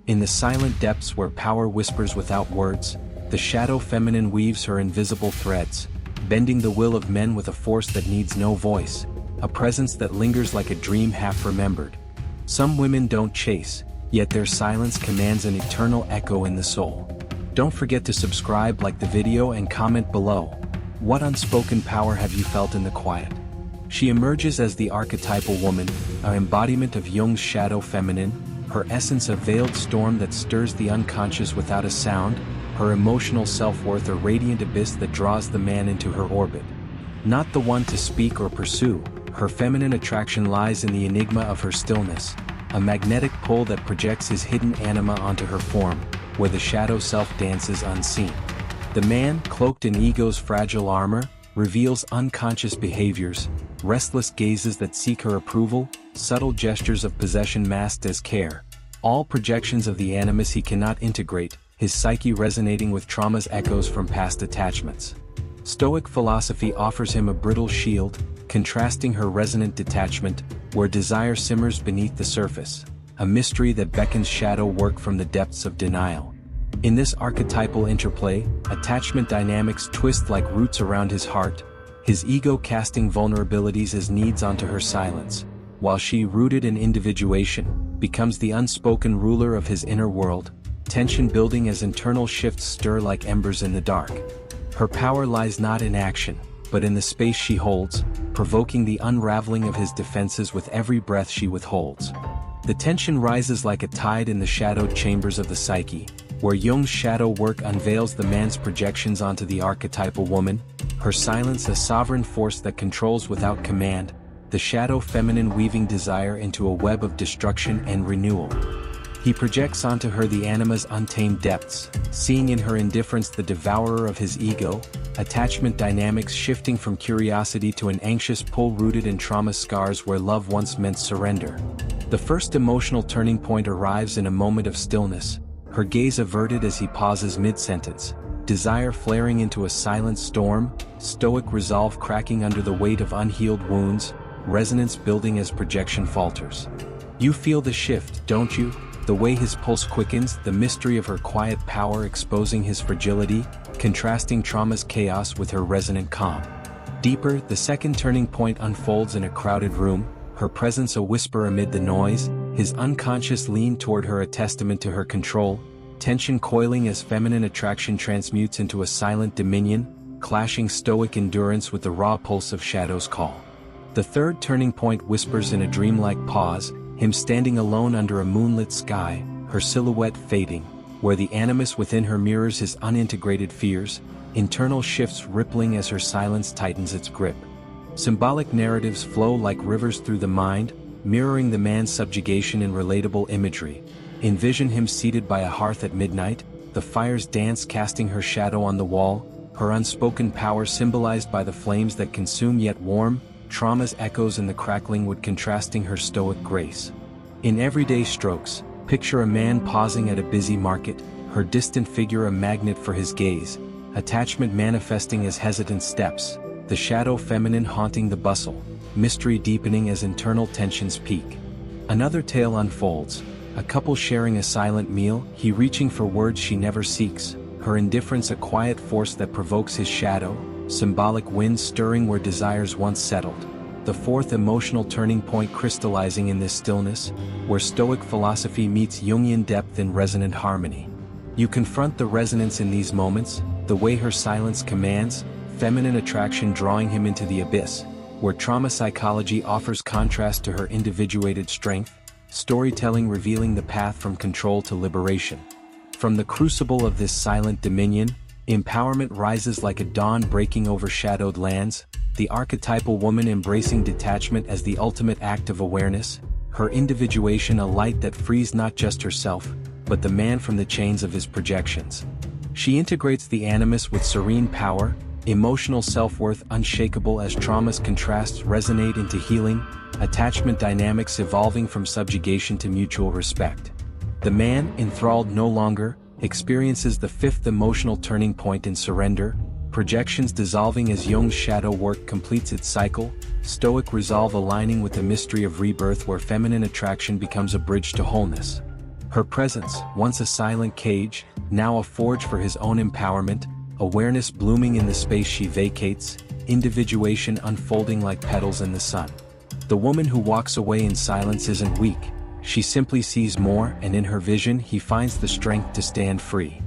In the silent depths where power whispers without words, the shadow feminine weaves her invisible threads, bending the will of men with a force that needs no voice, a presence that lingers like a dream half remembered. Some women don't chase, yet their silence commands an eternal echo in the soul. Don't forget to subscribe, like the video, and comment below. What unspoken power have you felt in the quiet? She emerges as the archetypal woman, an embodiment of Jung's shadow feminine, her essence a veiled storm that stirs the unconscious without a sound, her emotional self-worth a radiant abyss that draws the man into her orbit. Not the one to speak or pursue, her feminine attraction lies in the enigma of her stillness, a magnetic pull that projects his hidden anima onto her form, where the shadow self dances unseen. The man, cloaked in ego's fragile armor, reveals unconscious behaviors, restless gazes that seek her approval, subtle gestures of possession masked as care, all projections of the animus he cannot integrate, his psyche resonating with trauma's echoes from past attachments. Stoic philosophy offers him a brittle shield, contrasting her resonant detachment, where desire simmers beneath the surface, a mystery that beckons shadow work from the depths of denial. In this archetypal interplay, attachment dynamics twist like roots around his heart, his ego casting vulnerabilities as needs onto her silence, while she, rooted in individuation, becomes the unspoken ruler of his inner world, tension building as internal shifts stir like embers in the dark. Her power lies not in action, but in the space she holds, provoking the unraveling of his defenses with every breath she withholds. The tension rises like a tide in the shadowed chambers of the psyche, where Jung's shadow work unveils the man's projections onto the archetypal woman, her silence a sovereign force that controls without command, the shadow feminine weaving desire into a web of destruction and renewal. He projects onto her the anima's untamed depths, seeing in her indifference the devourer of his ego, attachment dynamics shifting from curiosity to an anxious pull rooted in trauma scars where love once meant surrender. The first emotional turning point arrives in a moment of stillness, her gaze averted as he pauses mid-sentence, desire flaring into a silent storm, stoic resolve cracking under the weight of unhealed wounds, resonance building as projection falters. You feel the shift, don't you? The way his pulse quickens, the mystery of her quiet power exposing his fragility, contrasting trauma's chaos with her resonant calm. Deeper, the second turning point unfolds in a crowded room, her presence a whisper amid the noise, his unconscious lean toward her a testament to her control, tension coiling as feminine attraction transmutes into a silent dominion, clashing stoic endurance with the raw pulse of shadow's call. The third turning point whispers in a dreamlike pause, him standing alone under a moonlit sky, her silhouette fading, where the animus within her mirrors his unintegrated fears, internal shifts rippling as her silence tightens its grip. Symbolic narratives flow like rivers through the mind, mirroring the man's subjugation in relatable imagery. Envision him seated by a hearth at midnight, the fire's dance casting her shadow on the wall, her unspoken power symbolized by the flames that consume yet warm, trauma's echoes in the crackling wood contrasting her stoic grace. In everyday strokes, picture a man pausing at a busy market, her distant figure a magnet for his gaze, attachment manifesting as hesitant steps, the shadow feminine haunting the bustle, mystery deepening as internal tensions peak. Another tale unfolds, a couple sharing a silent meal, he reaching for words she never seeks, her indifference a quiet force that provokes his shadow, symbolic winds stirring where desires once settled. The fourth emotional turning point crystallizing in this stillness, where Stoic philosophy meets Jungian depth in resonant harmony. You confront the resonance in these moments, the way her silence commands, feminine attraction drawing him into the abyss, where trauma psychology offers contrast to her individuated strength, storytelling revealing the path from control to liberation. From the crucible of this silent dominion, empowerment rises like a dawn breaking overshadowed lands, the archetypal woman embracing detachment as the ultimate act of awareness, her individuation a light that frees not just herself, but the man from the chains of his projections. She integrates the animus with serene power, emotional self-worth unshakable as trauma's contrasts resonate into healing, attachment dynamics evolving from subjugation to mutual respect. The man, enthralled no longer, experiences the fifth emotional turning point in surrender, projections dissolving as Jung's shadow work completes its cycle, stoic resolve aligning with the mystery of rebirth where feminine attraction becomes a bridge to wholeness. Her presence, once a silent cage, now a forge for his own empowerment, awareness blooming in the space she vacates, individuation unfolding like petals in the sun. The woman who walks away in silence isn't weak, she simply sees more, and in her vision he finds the strength to stand free.